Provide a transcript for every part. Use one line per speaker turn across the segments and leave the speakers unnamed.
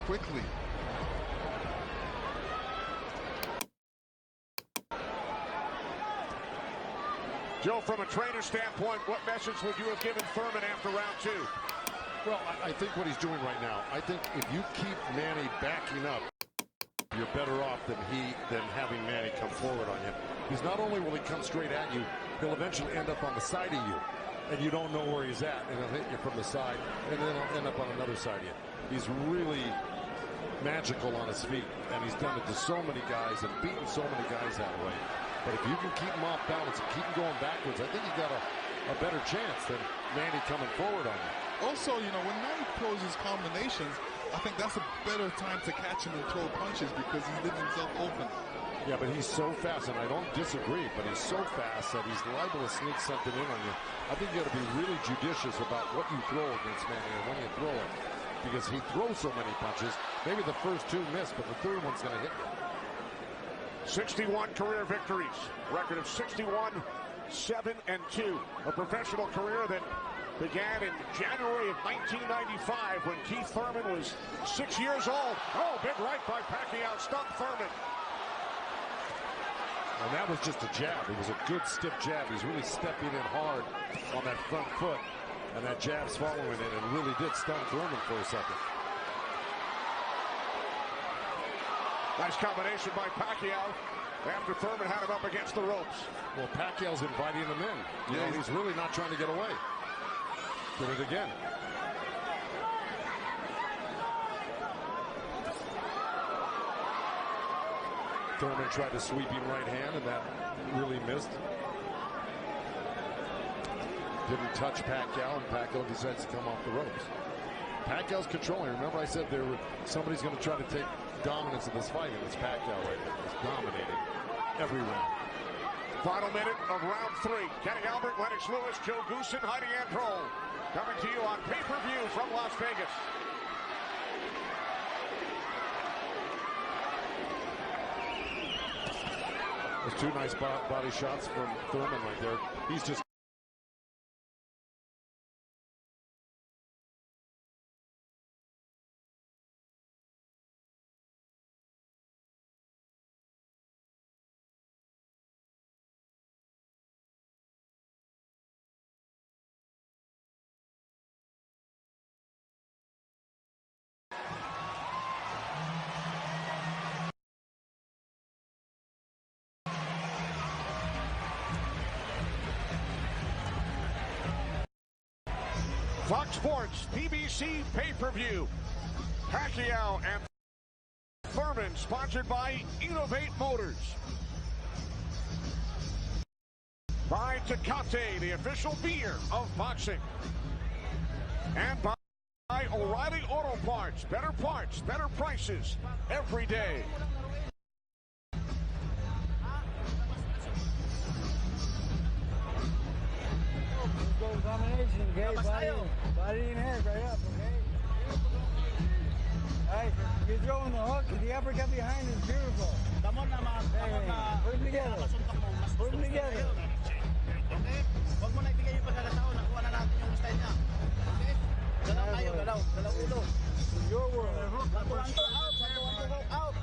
quickly.
Joe, from a trainer standpoint, what message would you have given Thurman after round two?
Well, I think what he's doing right now, I think if you keep Manny backing up, you're better off than having Manny come forward on you. Because not only will he come straight at you, he'll eventually end up on the side of you. And you don't know where he's at, and he'll hit you from the side, and then he'll end up on another side of you. He's really magical on his feet, and he's done it to so many guys and beaten so many guys that way. But if you can keep him off balance and keep him going backwards, I think you got a better chance than Manny coming forward on you.
Also, you know, when Manny throws his combinations, I think that's a better time to catch him and throw punches because he's leaving himself open.
Yeah, but he's so fast, and I don't disagree, but he's so fast that he's liable to sneak something in on you. I think you got to be really judicious about what you throw against Manny and when you throw it, because he throws so many punches. Maybe the first two miss, but the third one's going to hit you.
61 career victories, record of 61, 7 and 2. A professional career that began in January of 1995 when Keith Thurman was 6 years old. Oh, big right by Pacquiao, stunned Thurman.
And that was just a jab. It was a good stiff jab. He's really stepping in hard on that front foot. And that jab's following it and really did stun Thurman for a second.
Nice combination by Pacquiao after Thurman had him up against the ropes.
Well, Pacquiao's inviting him in. You know, he's really not trying to get away. Did it again. Thurman tried to sweep him right hand, and that really missed. Didn't touch Pacquiao, and Pacquiao decides to come off the ropes. Pacquiao's controlling. Remember I said somebody's going to try to take dominance in this fight, and it's Pacquiao right there. He's dominating every round.
Final minute of round 3. Kenny Albert, Lennox Lewis, Joe Goosen, Heidi Androl. Coming to you on pay-per-view from Las Vegas.
There's two nice body shots from Thurman right there. He's just
Fox Sports, PBC pay-per-view. Pacquiao and Thurman, sponsored by Innovate Motors. By Tecate, the official beer of boxing. And by O'Reilly Auto Parts. Better parts, better prices every day.
Combination, okay? Body and head right up, okay? Alright, you're throwing the hook, the uppercut behind is beautiful. Hey, put them together. Put them together.
Okay? Huwag mo na ibigay yung pagkakataon, nakuha na natin yung style niya. Okay? Galaw tayo, galaw ulo.
Your world.
Out.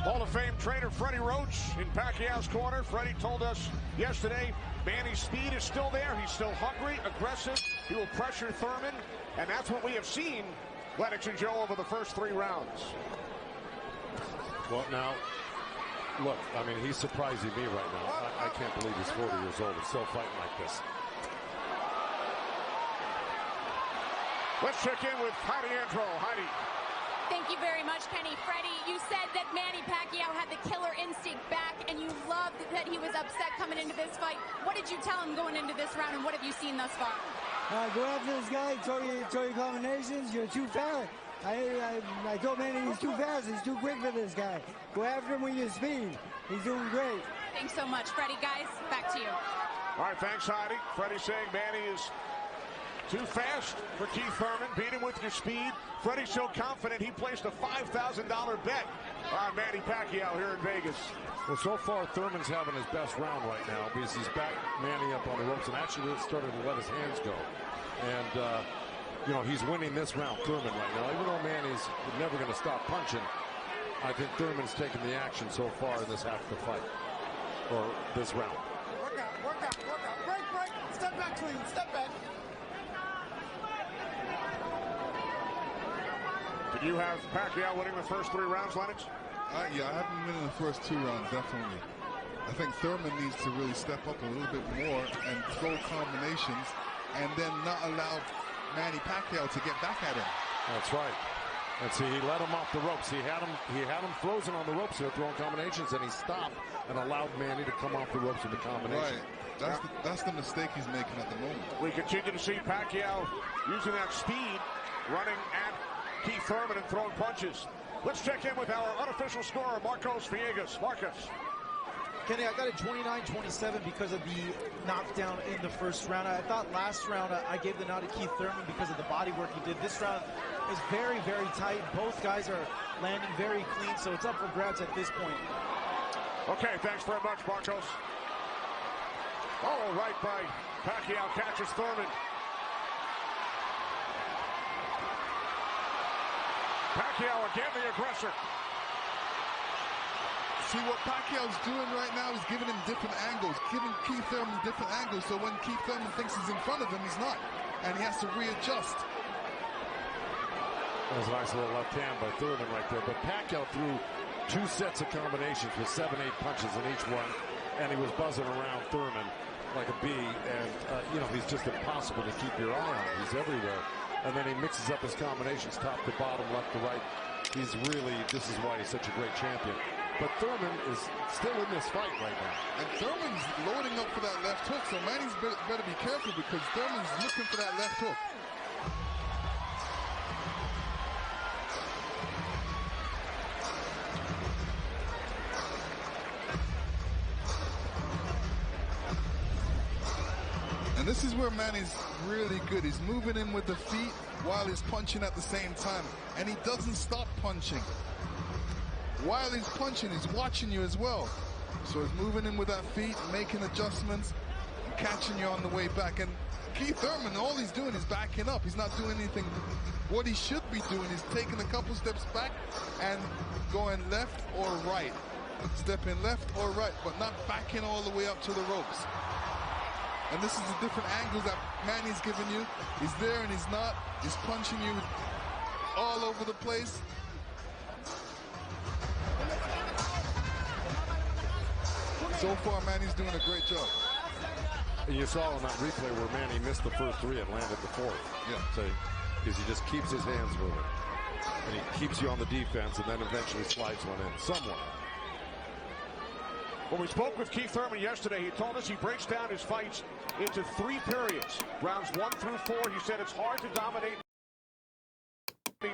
Hall of Fame trainer Freddie Roach in Pacquiao's corner. Freddie told us yesterday Manny's speed is still there. He's still hungry, aggressive. He will pressure Thurman, and that's what we have seen, Lennox and Joe, over the first 3 rounds.
Well, now, look, I mean, he's surprising me right now. I can't believe he's 40 years old and still fighting like this.
Let's check in with Heidi Androl. Heidi.
Thank you very much, Kenny. Freddie, you said that Manny Pacquiao had the killer instinct back, and you loved that he was upset coming into this fight. What did you tell him going into this round, and what have you seen thus far?
Go after this guy, throw your combinations. You're too fast. I told Manny he's too fast. He's too quick for this guy. Go after him with your speed. He's doing great.
Thanks so much, Freddie. Guys, back to you.
All right, thanks, Heidi. Freddie saying Manny is too fast for Keith Thurman. Beat him with your speed. Freddie's so confident he placed a $5,000 bet on Manny Pacquiao here in Vegas.
Well, so far, Thurman's having his best round right now because he's back Manny up on the ropes and actually started to let his hands go. And you know, he's winning this round, Thurman, right now. Even though Manny's never going to stop punching, I think Thurman's taken the action so far in this half of the fight, or this round.
Work out, work out, work out. Break. Step back clean, step back.
Did you have Pacquiao winning the first 3 rounds, Lennox?
Yeah, I have him winning the first 2 rounds, definitely. I think Thurman needs to really step up a little bit more and throw combinations and then not allow Manny Pacquiao to get back at him.
That's right. And see, he let him off the ropes. He had him frozen on the ropes here, throwing combinations, and he stopped and allowed Manny to come off the ropes with the combination.
Right. That's the mistake he's making at the moment.
We continue to see Pacquiao using that speed, running at Keith Thurman and throwing punches. Let's check in with our unofficial scorer, Marcos Villegas. Marcos.
Kenny, I got it 29-27 because of the knockdown in the first round. I thought last round I gave the nod to Keith Thurman because of the body work he did. This round is very, very tight. Both guys are landing very clean, so it's up for grabs at this point.
Okay, thanks very much, Marcos. Oh, right by Pacquiao, catches Thurman. Pacquiao again, the aggressor.
See, what Pacquiao's doing right now is giving him different angles, giving Keith Thurman different angles, so when Keith Thurman thinks he's in front of him, he's not, and he has to readjust.
That was a nice little left hand by Thurman right there, but Pacquiao threw 2 sets of combinations with 7-8 punches in each one, and he was buzzing around Thurman like a bee, and, you know, he's just impossible to keep your eye on. He's everywhere, and then he mixes up his combinations top to bottom, left to right. He's really, this is why he's such a great champion. But Thurman is still in this fight right now.
And Thurman's loading up for that left hook, so Manny's better be careful because Thurman's looking for that left hook. And this is where Manny's really good. He's moving in with the feet while he's punching at the same time. And he doesn't stop punching. While he's punching, he's watching you as well. So he's moving in with that feet, making adjustments, and catching you on the way back. And Keith Thurman, all he's doing is backing up. He's not doing anything. What he should be doing is taking a couple steps back and going left or right. Stepping left or right, but not backing all the way up to the ropes. And this is the different angles that Manny's giving you. He's there and he's not. He's punching you all over the place. So far, Manny's doing a great job.
And you saw on that replay where Manny missed the first 3 and landed the 4th.
Yeah.
So, because he just keeps his hands moving. And he keeps you on the defense and then eventually slides one in somewhere.
When we spoke with Keith Thurman yesterday, he told us he breaks down his fights into 3 periods. Rounds 1 through 4, he said it's hard to dominate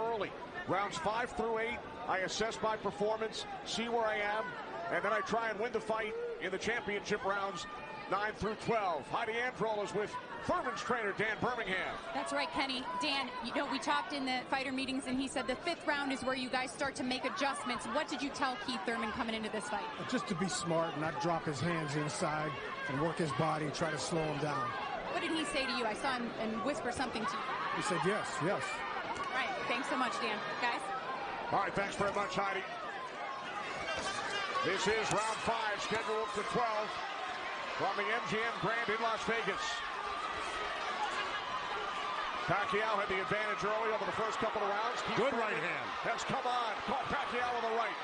early. Rounds 5 through 8, I assess my performance, see where I am, and then I try and win the fight in the championship rounds 9 through 12. Heidi Androl is with Thurman's trainer, Dan Birmingham.
That's right, Kenny. Dan, you know, we talked in the fighter meetings, and he said the 5th round is where you guys start to make adjustments. What did you tell Keith Thurman coming into this fight?
Just to be smart, not drop his hands inside, and work his body, try to slow him down.
What did he say to you? I saw him and whisper something to you.
He said yes, yes.
All right, thanks so much, Dan. Guys?
All right, thanks very much, Heidi. This is round 5, scheduled to 12 from the MGM Grand in Las Vegas. Pacquiao had the advantage early over the first couple of rounds.
Good right hand.
Has come on. Caught Pacquiao on the right.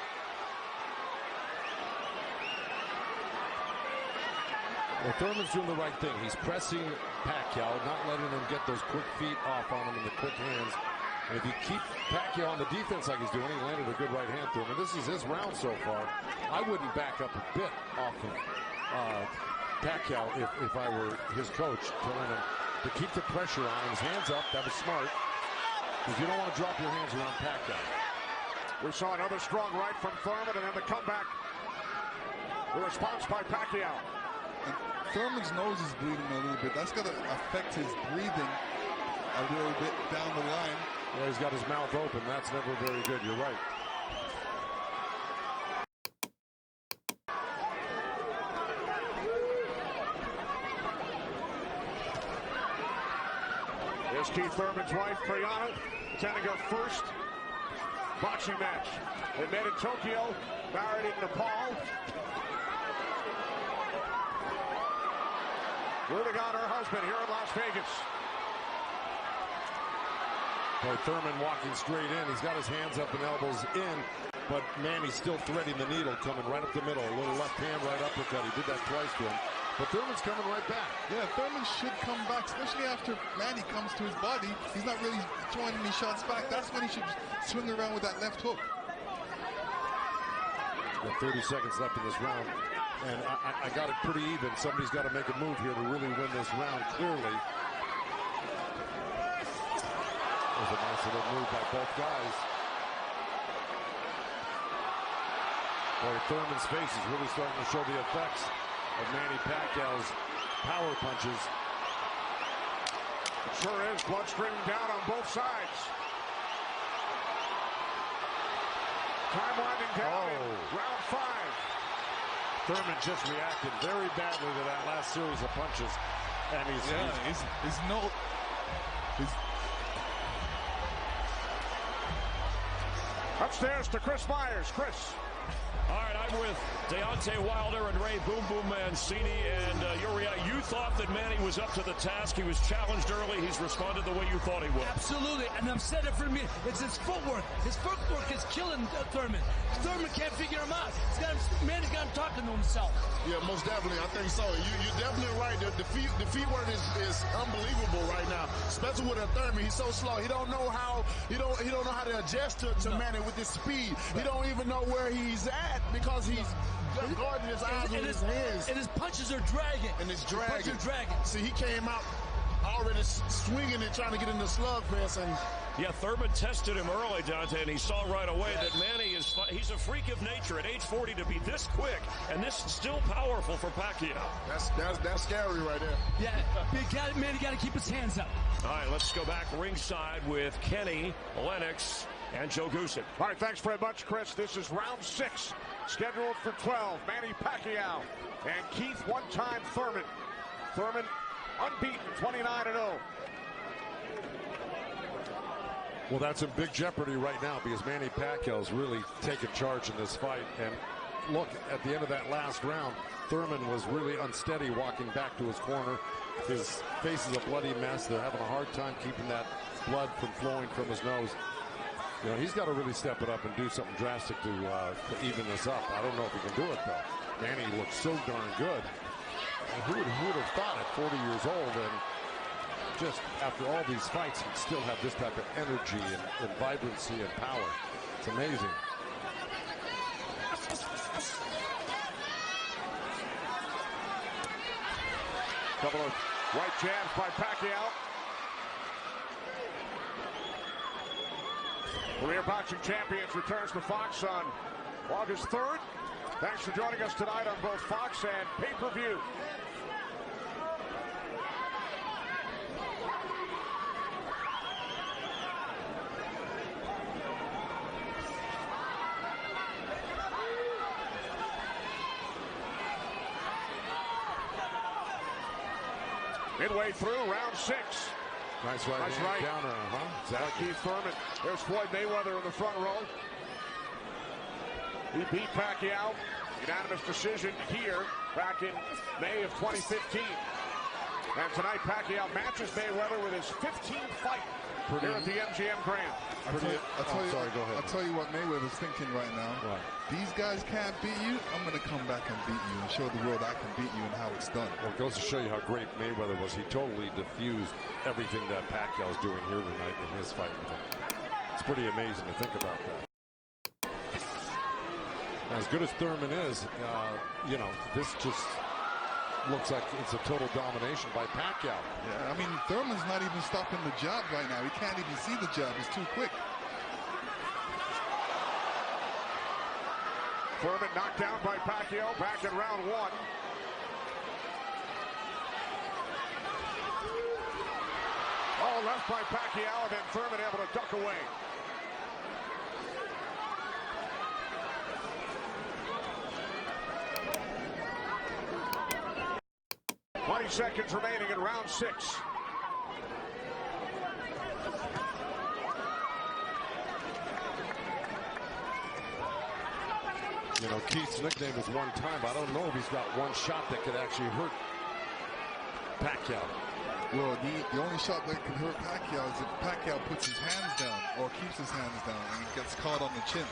Well, Thurman's doing the right thing. He's pressing Pacquiao, not letting him get those quick feet off on him and the quick hands. And if you keep Pacquiao on the defense like he's doing, he landed a good right hand to him. And this is his round so far. I wouldn't back up a bit off of Pacquiao if I were his coach, telling him to keep the pressure on him. His hands up, that was smart. Because you don't want to drop your hands around Pacquiao.
We saw another strong right from Thurman, and then the comeback. The response by Pacquiao.
And Thurman's nose is bleeding a little bit. That's going to affect his breathing a little bit down the line.
Yeah, he's got his mouth open. That's never very good. You're right.
Here's Keith Thurman's wife, Priyana, attending her first boxing match. They met in Tokyo, married in Nepal. Rooting on her husband here in Las Vegas.
Boy, Thurman walking straight in. He's got his hands up and elbows in, but Manny's still threading the needle, coming right up the middle. A little left hand, right uppercut. He did that twice to him. But Thurman's coming right back. Yeah,
Thurman should come back, especially after Manny comes to his body. He's not really throwing any shots back. That's when he should swing around with that left hook.
Got 30 seconds left in this round, and I got it pretty even. Somebody's got to make a move here to really win this round clearly. There's a nice little move by both guys. Boy, Thurman's face is really starting to show the effects of Manny Pacquiao's power punches.
It sure is. Blood streaming down on both sides. Time winding down in round 5.
Thurman just reacted very badly to that last series of punches. And
upstairs to Chris Myers. Chris.
All right, I'm with Deontay Wilder and Ray Boom Boom Mancini. And you thought that Manny was up to the task. He was challenged early. He's responded the way you thought he would.
Absolutely. And I've said it for me. It's his footwork. His footwork is killing Thurman. Thurman can't figure him out. Manny's got him talking to himself.
Yeah, most definitely. I think so. You're definitely right. The feet work is unbelievable right now, especially with a Thurman. He's so slow. He don't know how he don't know how to adjust to Manny with his speed. He don't even know where he's at because he's guarding his eyes with his hands.
And his punches are dragging.
And it's dragging.
Punches are dragging.
See, he came out already swinging and trying to get in the slugfest. And
yeah, Thurman tested him early, Dante, and he saw right away that Manny he's a freak of nature at age 40 to be this quick and this still powerful for Pacquiao.
That's scary right there.
Yeah, Manny got to keep his hands up.
All right, let's go back ringside with Kenny, Lennox, and Joe Goosen.
All right, thanks very much, Chris. This is round 6, scheduled for 12. Manny Pacquiao and Keith one-time Thurman. Thurman unbeaten, 29-0.
Well, that's in big jeopardy right now because Manny Pacquiao's really taken charge in this fight. And look, at the end of that last round, Thurman was really unsteady walking back to his corner. His face is a bloody mess. They're having a hard time keeping that blood from flowing from his nose. You know, he's got to really step it up and do something drastic to even this up. I don't know if he can do it, though. Manny looks so darn good. And who would have thought at 40 years old and just after all these fights he'd still have this type of energy and vibrancy and power. It's amazing.
Couple of right jabs by Pacquiao. Career Boxing Champions returns to Fox on August 3rd. Thanks for joining us tonight on both Fox and pay-per-view. Midway through round 6.
Nice right counter,
Exactly. Keith Thurman. There's Floyd Mayweather in the front row. He beat Pacquiao. Unanimous decision here back in May of 2015. And tonight Pacquiao matches Mayweather with his 15th fight here at the MGM Grand.
I'll tell you what Mayweather's thinking right now.
What?
These guys can't beat you. I'm going to come back and beat you and show the world I can beat you and how it's done.
Well, it goes to show you how great Mayweather was. He totally diffused everything that Pacquiao's doing here tonight in his fight with him. It's pretty amazing to think about that. As good as Thurman is, you know, this just looks like it's a total domination by Pacquiao.
Yeah, I mean, Thurman's not even stopping the jab right now. He can't even see the jab. It's too quick.
Thurman knocked down by Pacquiao back in round 1. All left by Pacquiao, and then Thurman able to duck away. Seconds remaining in round 6.
You know, Keith's nickname is one time. I don't know if he's got one shot that could actually hurt Pacquiao.
Well, the only shot that can hurt Pacquiao is if Pacquiao puts his hands down or keeps his hands down and he gets caught on the chin.